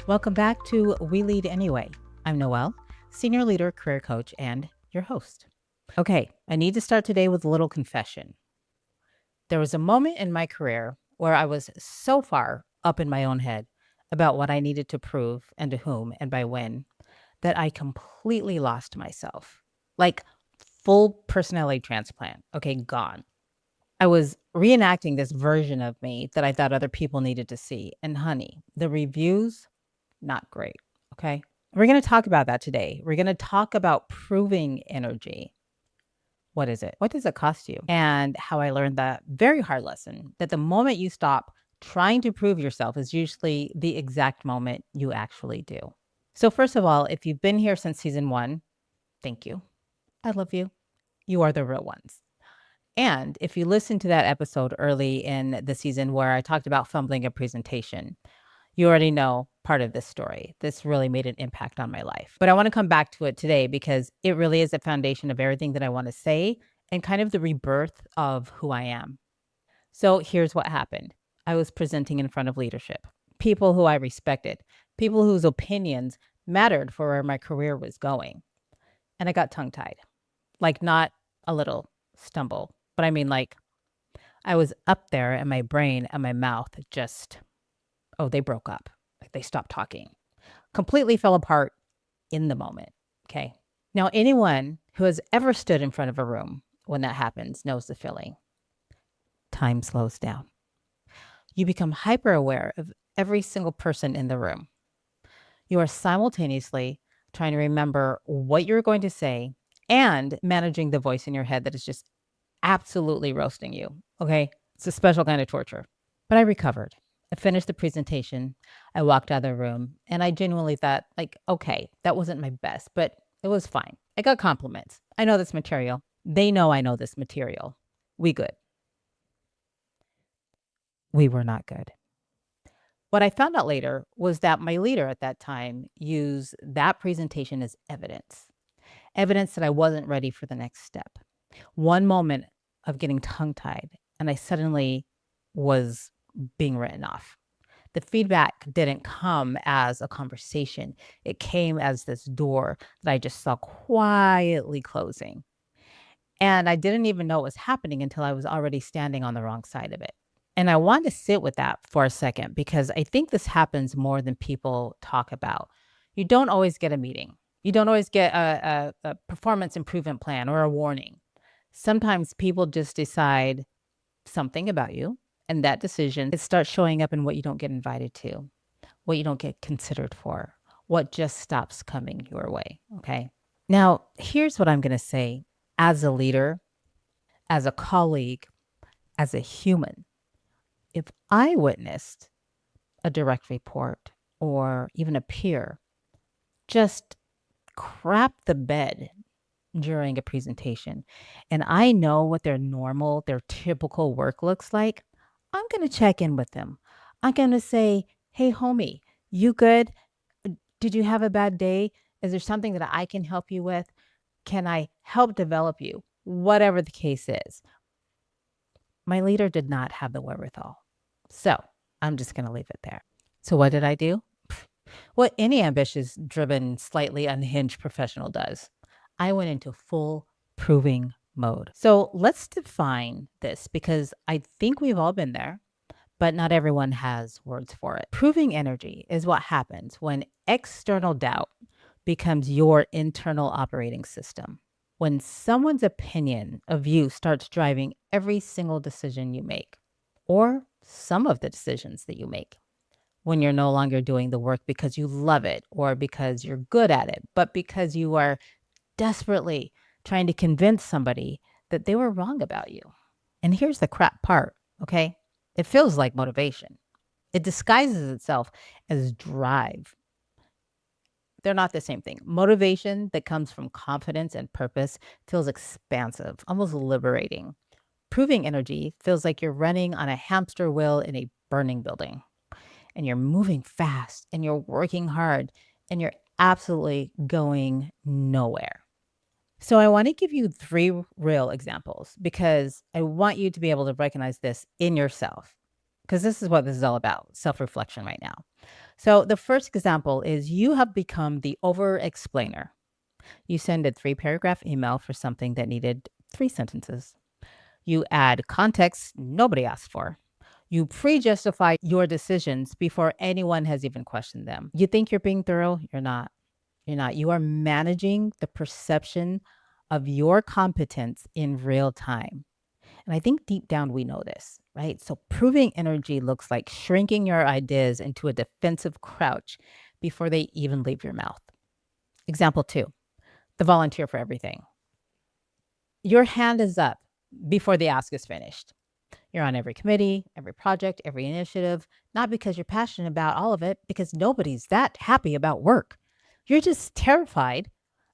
Welcome back to We Lead Anyway. I'm Noelle, Senior Leader, Career Coach, and your host. Okay, I need to start today with a little confession. There was a moment in my career where I was so far up in my own head about what I needed to prove and to whom and by when that I completely lost myself. Like full personality transplant. Okay, gone. I was reenacting this version of me that I thought other people needed to see. And honey, the reviews, not great. Okay. We're going to talk about that today. We're going to talk about proving energy. What is it? What does it cost you? And how I learned that very hard lesson that the moment you stop trying to prove yourself is usually the exact moment you actually do. So, first of all, if you've been here since season 1, thank you. I love you. You are the real ones. And if you listen to that episode early in the season where I talked about fumbling a presentation, you already know part of this story. This really made an impact on my life. But I want to come back to it today because it really is the foundation of everything that I want to say and kind of the rebirth of who I am. So here's what happened. I was presenting in front of leadership, people who I respected, people whose opinions mattered for where my career was going. And I got tongue tied, like not a little stumble, but I mean, like I was up there and my brain and my mouth just, oh, they broke up. Like they stopped talking, completely fell apart in the moment. Okay. Now, anyone who has ever stood in front of a room when that happens knows the feeling. Time slows down. You become hyper aware of every single person in the room. You are simultaneously trying to remember what you're going to say and managing the voice in your head that is just absolutely roasting you. Okay. It's a special kind of torture. But I recovered. I finished the presentation. I walked out of the room and I genuinely thought, like, okay, that wasn't my best, but it was fine. I got compliments. I know this material. They know I know this material. We good. We were not good. What I found out later was that my leader at that time used that presentation as evidence that I wasn't ready for the next step. One moment of getting tongue tied, and I suddenly was being written off. The feedback didn't come as a conversation. It came as this door that I just saw quietly closing. And I didn't even know it was happening until I was already standing on the wrong side of it. And I wanted to sit with that for a second because I think this happens more than people talk about. You don't always get a meeting. You don't always get a performance improvement plan or a warning. Sometimes people just decide something about you, and that decision, it starts showing up in what you don't get invited to, what you don't get considered for, what just stops coming your way. Okay. Now, here's what I'm going to say as a leader, as a colleague, as a human. If I witnessed a direct report or even a peer just crap the bed during a presentation and I know what their normal, their typical work looks like, I'm going to check in with them. I'm going to say, hey, homie, you good? Did you have a bad day? Is there something that I can help you with? Can I help develop you? Whatever the case is. My leader did not have the wherewithal. So I'm just going to leave it there. So what did I do? What any ambitious, driven, slightly unhinged professional does. I went into full proving mode. So let's define this because I think we've all been there, but not everyone has words for it. Proving energy is what happens when external doubt becomes your internal operating system. When someone's opinion of you starts driving every single decision you make, or some of the decisions that you make. When you're no longer doing the work because you love it or because you're good at it, but because you are desperately trying to convince somebody that they were wrong about you. And here's the crap part, okay? It feels like motivation. It disguises itself as drive. They're not the same thing. Motivation that comes from confidence and purpose feels expansive, almost liberating. Proving energy feels like you're running on a hamster wheel in a burning building and you're moving fast and you're working hard and you're absolutely going nowhere. So I want to give you 3 real examples because I want you to be able to recognize this in yourself. because this is what this is all about, self-reflection right now. So the first example is you have become the over-explainer. You send a 3-paragraph email for something that needed 3 sentences. You add context nobody asked for. You pre-justify your decisions before anyone has even questioned them. You think you're being thorough? You're not. You're not. You are managing the perception of your competence in real time. And I think deep down we know this, right? So proving energy looks like shrinking your ideas into a defensive crouch before they even leave your mouth. Example 2, the volunteer for everything. Your hand is up before the ask is finished. You're on every committee, every project, every initiative, not because you're passionate about all of it, because nobody's that happy about work. You're just terrified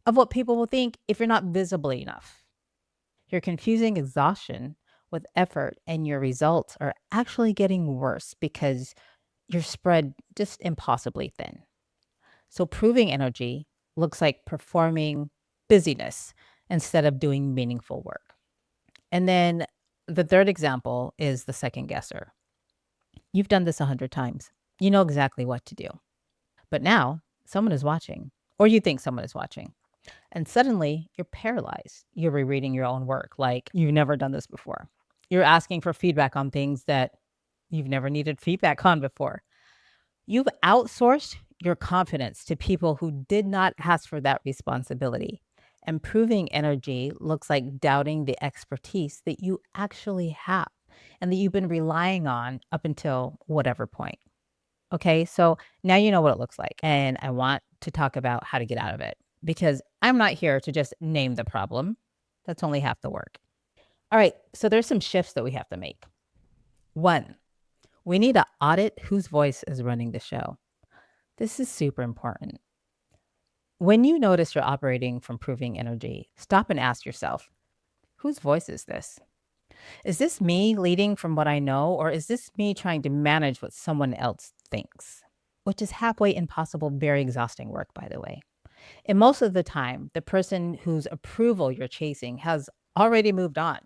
of what people will think if you're not visible enough. You're confusing exhaustion with effort, and your results are actually getting worse because you're spread just impossibly thin. So, proving energy looks like performing busyness instead of doing meaningful work. And then the third example is the second guesser. You've done this 100 times. You know exactly what to do. But now someone is watching, or you think someone is watching. And suddenly you're paralyzed. You're rereading your own work like you've never done this before. You're asking for feedback on things that you've never needed feedback on before. You've outsourced your confidence to people who did not ask for that responsibility. And proving energy looks like doubting the expertise that you actually have and that you've been relying on up until whatever point. Okay, so now you know what it looks like. And I want to talk about how to get out of it because I'm not here to just name the problem. That's only half the work. All right, so there's some shifts that we have to make. One, we need to audit whose voice is running the show. This is super important. When you notice you're operating from proving energy, stop and ask yourself, whose voice is this? Is this me leading from what I know, or is this me trying to manage what someone else thinks? Which is halfway impossible, very exhausting work, by the way. And most of the time, the person whose approval you're chasing has already moved on.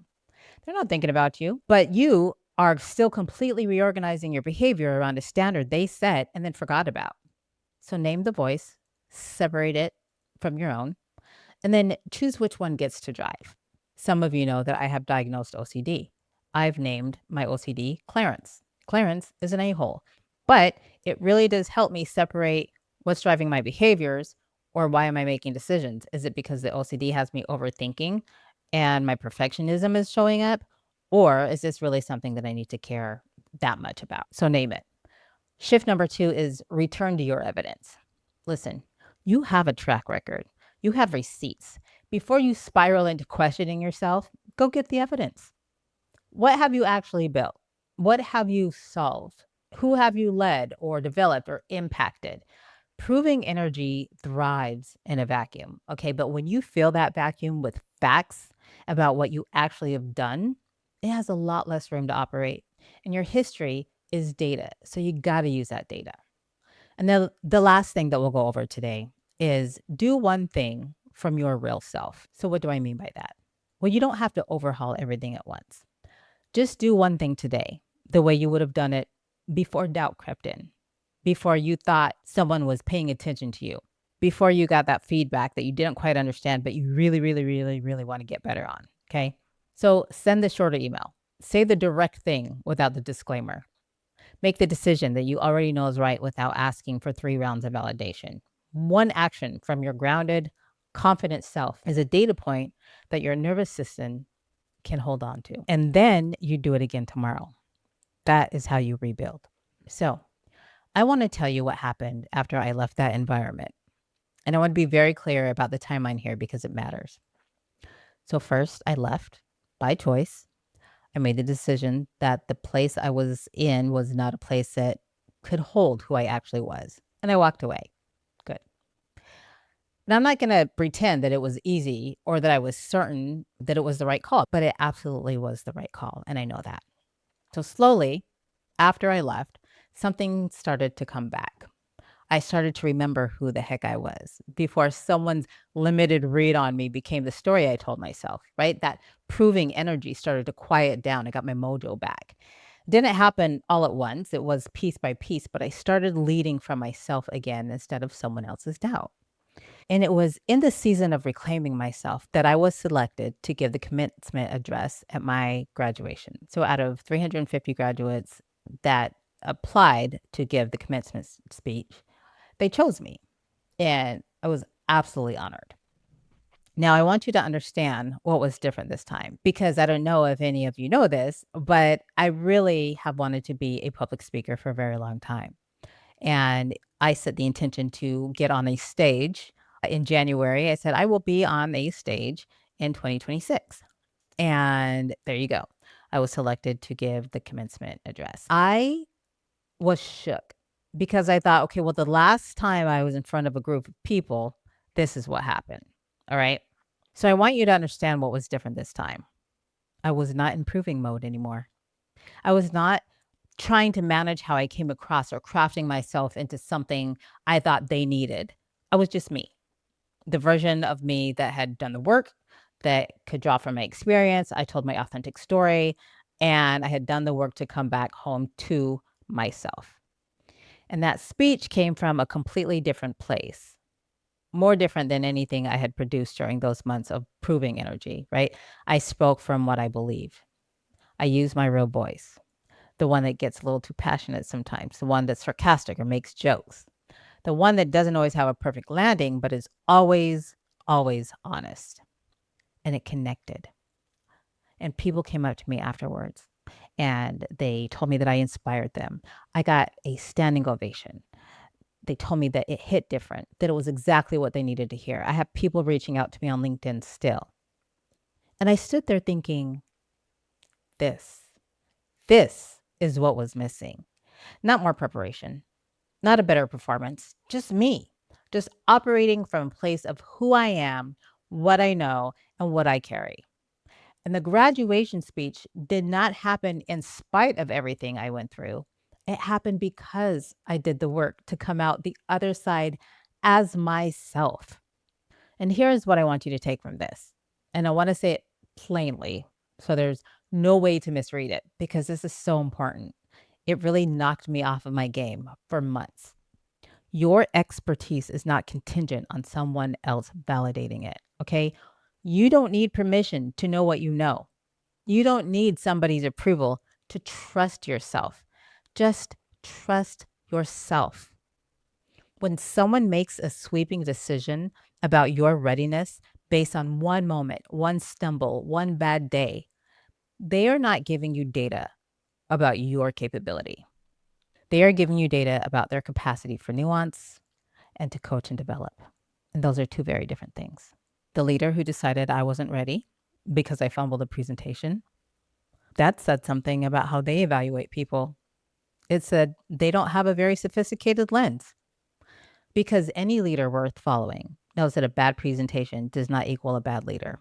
They're not thinking about you, but you are still completely reorganizing your behavior around a standard they set and then forgot about. So name the voice, separate it from your own, and then choose which one gets to drive. Some of you know that I have diagnosed OCD. I've named my OCD Clarence. Clarence is an a-hole, but it really does help me separate what's driving my behaviors or why am I making decisions. Is it because the OCD has me overthinking and my perfectionism is showing up? Or is this really something that I need to care that much about? So name it. Shift number 2 is return to your evidence. Listen, you have a track record. You have receipts. Before you spiral into questioning yourself, go get the evidence. What have you actually built? What have you solved? Who have you led or developed or impacted? Proving energy thrives in a vacuum. Okay. But when you fill that vacuum with facts about what you actually have done, it has a lot less room to operate. And your history is data. So you got to use that data. And then the last thing that we'll go over today is do one thing from your real self. So, what do I mean by that? Well, you don't have to overhaul everything at once. Just do one thing today the way you would have done it before doubt crept in, before you thought someone was paying attention to you, before you got that feedback that you didn't quite understand, but you really, really, really, really want to get better on. Okay. So, send the shorter email, say the direct thing without the disclaimer. Make the decision that you already know is right without asking for 3 rounds of validation. One action from your grounded, confident self is a data point that your nervous system can hold on to. And then you do it again tomorrow. That is how you rebuild. So, I want to tell you what happened after I left that environment. And I want to be very clear about the timeline here because it matters. So, first, I left by choice. I made the decision that the place I was in was not a place that could hold who I actually was. And I walked away. Good. Now, I'm not going to pretend that it was easy or that I was certain that it was the right call, but it absolutely was the right call. And I know that. So, slowly, after I left, something started to come back. I started to remember who the heck I was before someone's limited read on me became the story I told myself, right? That proving energy started to quiet down. I got my mojo back. Didn't happen all at once. It was piece by piece, but I started leading from myself again instead of someone else's doubt. And it was in the season of reclaiming myself that I was selected to give the commencement address at my graduation. So out of 350 graduates that applied to give the commencement speech, they chose me. And I was absolutely honored. Now, I want you to understand what was different this time because I don't know if any of you know this, but I really have wanted to be a public speaker for a very long time. And I set the intention to get on a stage in January. I said, I will be on a stage in 2026. And there you go. I was selected to give the commencement address. I was shook because I thought, okay, well, the last time I was in front of a group of people, this is what happened. All right. So I want you to understand what was different this time. I was not in proving mode anymore. I was not trying to manage how I came across or crafting myself into something I thought they needed. I was just me, the version of me that had done the work, that could draw from my experience. I told my authentic story, and I had done the work to come back home to myself. And that speech came from a completely different place, more different than anything I had produced during those months of proving energy, right? I spoke from what I believe. I used my real voice, the one that gets a little too passionate sometimes, the one that's sarcastic or makes jokes, the one that doesn't always have a perfect landing, but is always, always honest. And it connected. And people came up to me afterwards and they told me that I inspired them. I got a standing ovation. They told me that it hit different, that it was exactly what they needed to hear. I have people reaching out to me on LinkedIn still. And I stood there thinking, this, this is what was missing. Not more preparation, not a better performance, just me, just operating from a place of who I am, what I know, and what I carry. And the graduation speech did not happen in spite of everything I went through. It happened because I did the work to come out the other side as myself. And here's what I want you to take from this. And I want to say it plainly so there's no way to misread it because this is so important. It really knocked me off of my game for months. Your expertise is not contingent on someone else validating it. Okay. You don't need permission to know what you know. You don't need somebody's approval to trust yourself. Just trust yourself. When someone makes a sweeping decision about your readiness based on one moment, one stumble, one bad day, they are not giving you data about your capability. They are giving you data about their capacity for nuance and to coach and develop. And those are two very different things. The leader who decided I wasn't ready because I fumbled a presentation, that said something about how they evaluate people. It said they don't have a very sophisticated lens because any leader worth following knows that a bad presentation does not equal a bad leader.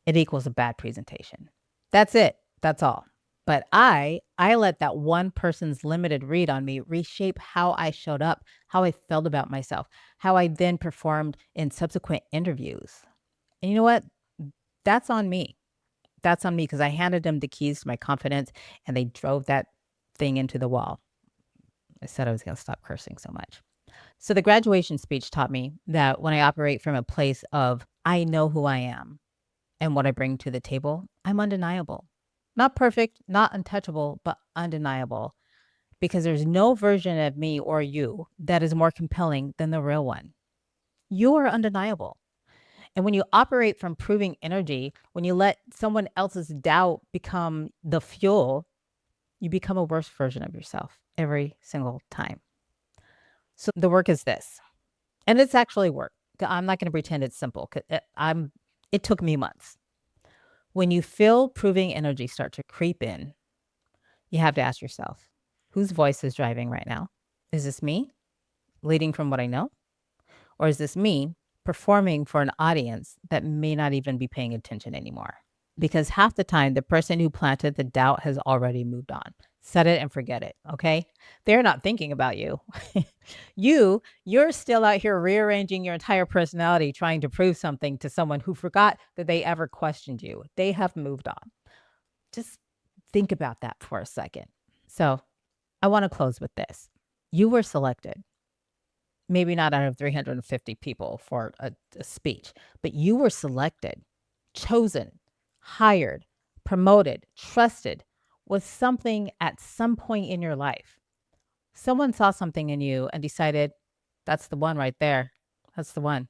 It equals a bad presentation. That's it. That's all. But I let that one person's limited read on me reshape how I showed up, how I felt about myself, how I then performed in subsequent interviews. And you know what? That's on me. That's on me because I handed them the keys to my confidence and they drove that thing into the wall. I said I was going to stop cursing so much. So the graduation speech taught me that when I operate from a place of I know who I am and what I bring to the table, I'm undeniable. Not perfect, not untouchable, but undeniable because there's no version of me or you that is more compelling than the real one. You are undeniable. And when you operate from proving energy, when you let someone else's doubt become the fuel, you become a worse version of yourself every single time. So the work is this, and it's actually work. I'm not going to pretend it's simple. It took me months. When you feel proving energy start to creep in, you have to ask yourself, whose voice is driving right now? Is this me leading from what I know? Or is this me performing for an audience that may not even be paying attention anymore? Because half the time, the person who planted the doubt has already moved on. Set it and forget it, okay? They're not thinking about you. You're still out here rearranging your entire personality trying to prove something to someone who forgot that they ever questioned you. They have moved on. Just think about that for a second. So I want to close with this. You were selected, maybe not out of 350 people for a speech, but you were selected, chosen, hired, promoted, trusted with something at some point in your life. Someone saw something in you and decided, that's the one right there. That's the one.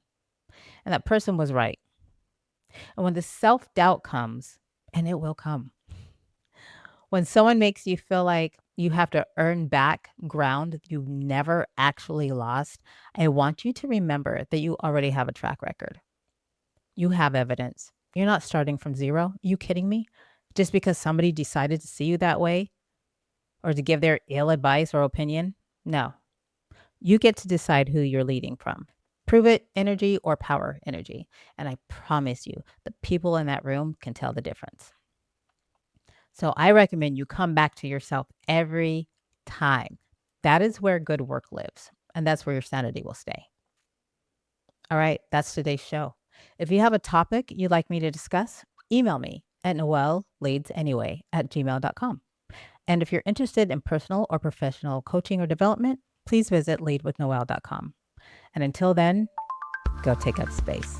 And that person was right. And when the self doubt comes, and it will come, when someone makes you feel like you have to earn back ground you never actually lost, I want you to remember that you already have a track record. You have evidence. You're not starting from zero. You kidding me? Just because somebody decided to see you that way or to give their ill advice or opinion? No. You get to decide who you're leading from. Prove it energy or power energy. And I promise you, the people in that room can tell the difference. So I recommend you come back to yourself every time. That is where good work lives. And that's where your sanity will stay. All right, that's today's show. If you have a topic you'd like me to discuss, email me at noelleleadsanyway@gmail.com. And if you're interested in personal or professional coaching or development, please visit leadwithnoelle.com. And until then, go take up space.